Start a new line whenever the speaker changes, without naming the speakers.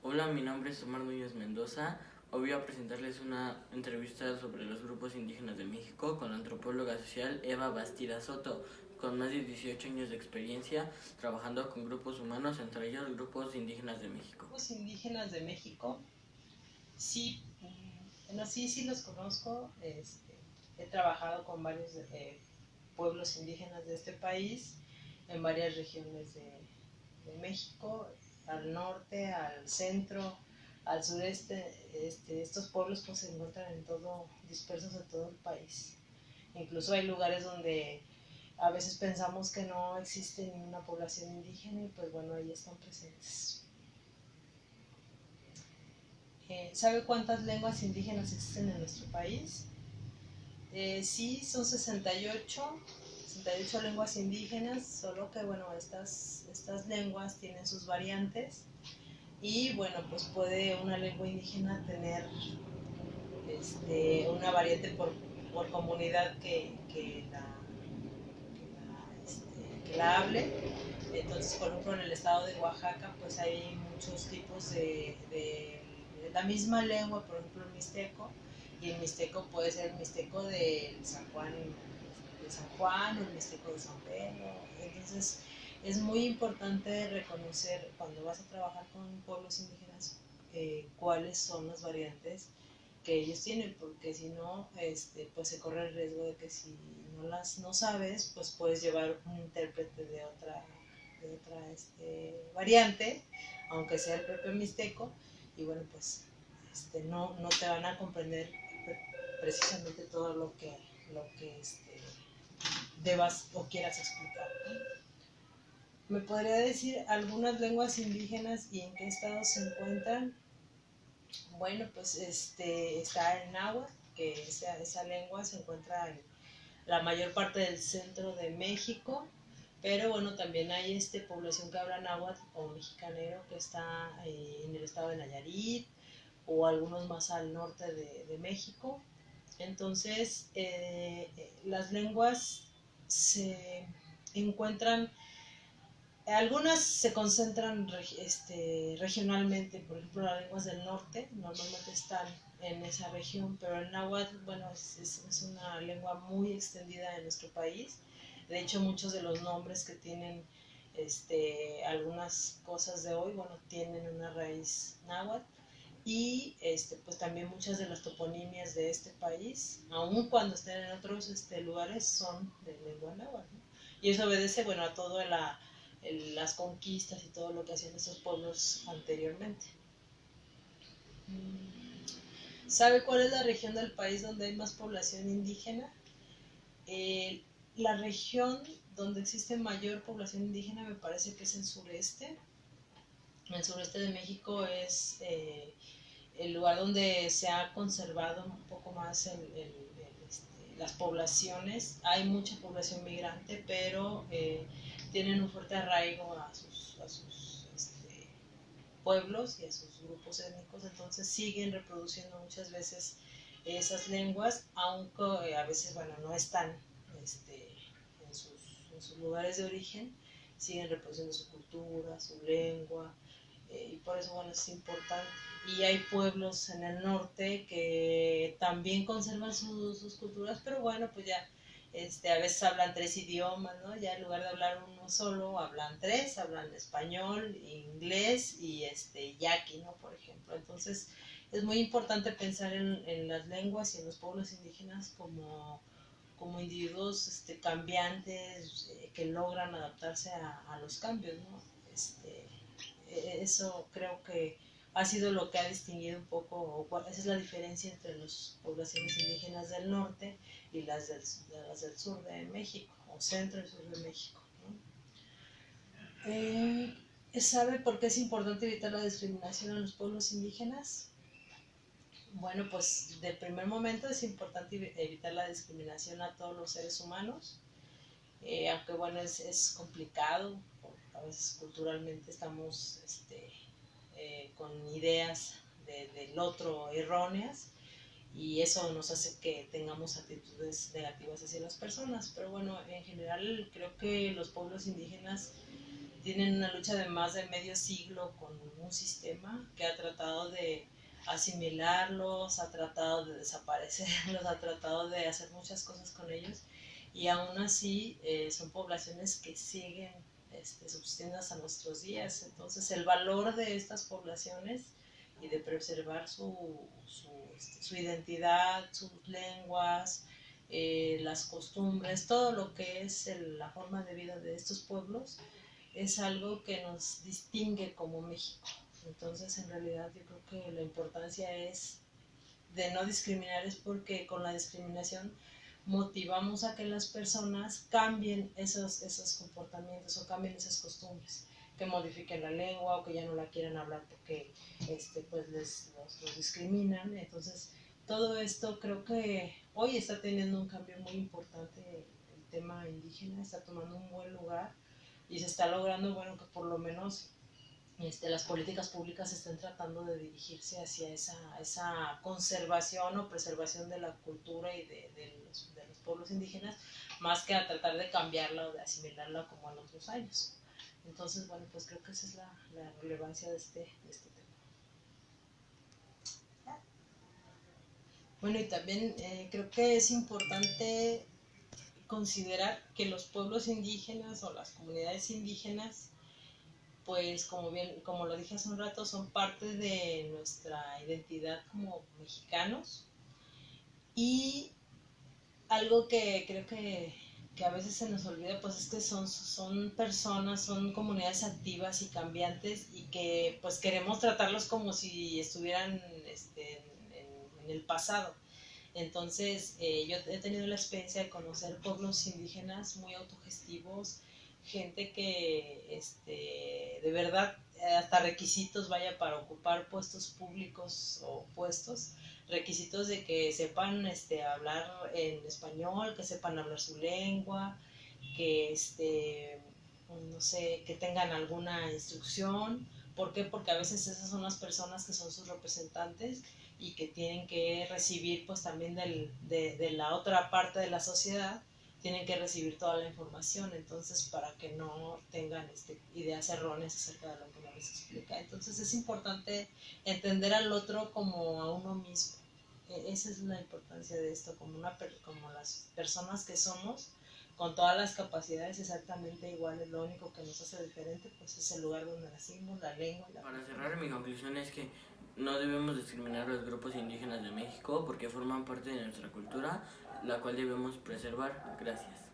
Hola, mi nombre es Omar Núñez Mendoza. Hoy voy a presentarles una entrevista sobre los grupos indígenas de México con la antropóloga social Eva Bastida Soto, con más de 18 años de experiencia trabajando con grupos humanos, entre ellos grupos indígenas de México.
Grupos indígenas de México, sí, bueno, sí los conozco. He trabajado con varios pueblos indígenas de este país, en varias regiones de México, al norte, al centro, al sureste. Estos pueblos pues se encuentran dispersos en todo el país. Incluso hay lugares donde a veces pensamos que no existe ninguna población indígena y pues bueno, ahí están presentes. ¿Sabe cuántas lenguas indígenas existen en nuestro país? Sí, son 68 lenguas indígenas, solo que bueno, estas lenguas tienen sus variantes y bueno, pues puede una lengua indígena tener una variante por comunidad que la hable. Entonces, por ejemplo, en el estado de Oaxaca, pues hay muchos tipos de la misma lengua, por ejemplo, el mixteco, y el mixteco puede ser el mixteco de San Juan o el mixteco de San Pedro. Entonces, es muy importante reconocer cuando vas a trabajar con pueblos indígenas cuáles son las variantes que ellos tienen, porque si no, pues se corre el riesgo de que si no sabes, pues puedes llevar un intérprete de otra variante, aunque sea el propio mixteco, y bueno, pues no te van a comprender precisamente todo lo que debas o quieras explicar, ¿no? ¿Me podría decir algunas lenguas indígenas y en qué estado se encuentran? Bueno, pues está el náhuatl, que esa lengua se encuentra en la mayor parte del centro de México, pero bueno, también hay población que habla náhuatl o mexicanero que está en el estado de Nayarit o algunos más al norte de México. Entonces, las lenguas se encuentran, algunas se concentran regionalmente. Por ejemplo, las lenguas del norte normalmente están en esa región, pero el náhuatl, bueno, es una lengua muy extendida en nuestro país. De hecho, muchos de los nombres que tienen algunas cosas de hoy, bueno, tienen una raíz náhuatl. Y pues también muchas de las toponimias de este país, aun cuando estén en otros lugares, son de lengua náhuatl, ¿no? Y eso obedece, bueno, a todas las conquistas y todo lo que hacían esos pueblos anteriormente. ¿Sabe cuál es la región del país donde hay más población indígena? Eh, la región donde existe mayor población indígena me parece que es el sureste. El sureste de México es el lugar donde se ha conservado un poco más las poblaciones. Hay mucha población migrante, pero tienen un fuerte arraigo a sus pueblos y a sus grupos étnicos, entonces siguen reproduciendo muchas veces esas lenguas, aunque a veces, bueno, no están en, sus, en sus lugares de origen, siguen reproduciendo su cultura, su lengua, y por eso, bueno, es importante. Y hay pueblos en el norte que también conservan sus culturas, pero bueno, pues ya a veces hablan tres idiomas, ¿no? Ya en lugar de hablar uno solo, hablan tres, hablan español, inglés y yaqui, ¿no? Por ejemplo. Entonces, es muy importante pensar en las lenguas y en los pueblos indígenas como individuos cambiantes, que logran adaptarse a los cambios, ¿no? Eso creo que ha sido lo que ha distinguido un poco, esa es la diferencia entre las poblaciones indígenas del norte y las del sur de México, o centro y sur de México, ¿no? ¿Sabe por qué es importante evitar la discriminación a los pueblos indígenas? Bueno, pues de primer momento es importante evitar la discriminación a todos los seres humanos, aunque bueno, es complicado, a veces culturalmente estamos con ideas del otro erróneas, y eso nos hace que tengamos actitudes negativas hacia las personas. Pero bueno, en general creo que los pueblos indígenas tienen una lucha de más de medio siglo con un sistema que ha tratado de asimilarlos, ha tratado de desaparecerlos, ha tratado de hacer muchas cosas con ellos, y aún así son poblaciones que siguen subsistiendo hasta nuestros días. Entonces el valor de estas poblaciones y de preservar su identidad, sus lenguas, las costumbres, todo lo que es la forma de vida de estos pueblos, es algo que nos distingue como México. Entonces, en realidad, yo creo que la importancia es de no discriminar, es porque con la discriminación motivamos a que las personas cambien esos comportamientos o cambien esas costumbres, que modifiquen la lengua o que ya no la quieran hablar porque pues los discriminan. Entonces, todo esto creo que hoy está teniendo un cambio muy importante. El tema indígena está tomando un buen lugar y se está logrando, bueno, que por lo menos las políticas públicas estén tratando de dirigirse hacia esa conservación o preservación de la cultura y de los pueblos indígenas, más que a tratar de cambiarla o de asimilarla como en otros años. Entonces, bueno, pues creo que esa es la relevancia de este tema. Bueno, y también creo que es importante considerar que los pueblos indígenas o las comunidades indígenas, pues como lo dije hace un rato, son parte de nuestra identidad como mexicanos. Y algo que creo que a veces se nos olvida, pues es que son personas, son comunidades activas y cambiantes, y que pues queremos tratarlos como si estuvieran en el pasado. Entonces, yo he tenido la experiencia de conocer pueblos indígenas muy autogestivos, gente que de verdad hasta requisitos vaya para ocupar puestos públicos o puestos, requisitos de que sepan hablar en español, que sepan hablar su lengua, que no sé, que tengan alguna instrucción. ¿Por qué? Porque a veces esas son las personas que son sus representantes y que tienen que recibir pues también de la otra parte de la sociedad, tienen que recibir toda la información. Entonces, para que no tengan ideas erróneas acerca de lo que uno les explica. Entonces es importante entender al otro como a uno mismo. Esa es la importancia de esto, como las personas que somos, con todas las capacidades exactamente iguales. Lo único que nos hace diferente pues es el lugar donde nacimos, la lengua y la
Para cerrar, mi conclusión es que no debemos discriminar a los grupos indígenas de México porque forman parte de nuestra cultura, la cual debemos preservar. Gracias.